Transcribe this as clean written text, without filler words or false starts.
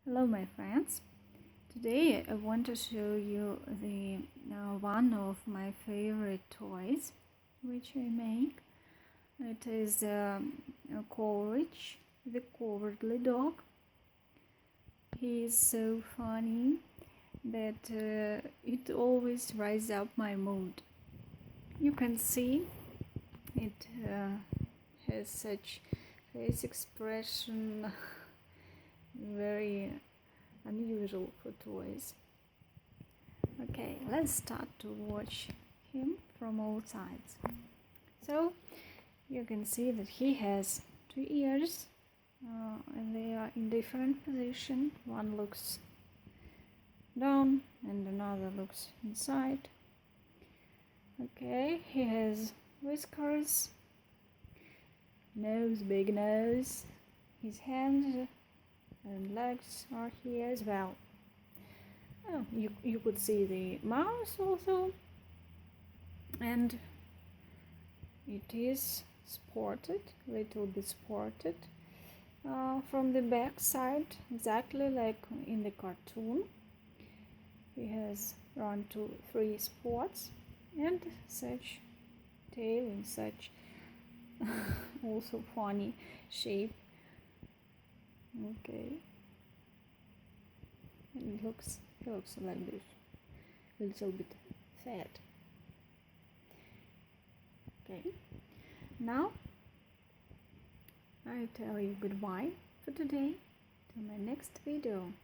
Hello my friends. Today I want to show you the one of my favorite toys which I make. It is a courage, the cowardly dog. He is so funny that it always rises up my mood. You can see it has such face expression very unusual for toys. Okay, let's start to watch him from all sides. So you can see that he has two ears and they are in different position. One looks down and another looks inside. Okay, he has whiskers, nose, big nose. His hands and legs are here as well. Oh, you could see the mouth also, and it is sported, little bit sported from the back side, exactly like in the cartoon. He has 1, 2, 3 spots and such tail in such also funny shape. Okay, he looks like this, a little bit fat. Okay, now I tell you goodbye for today. Till my next video.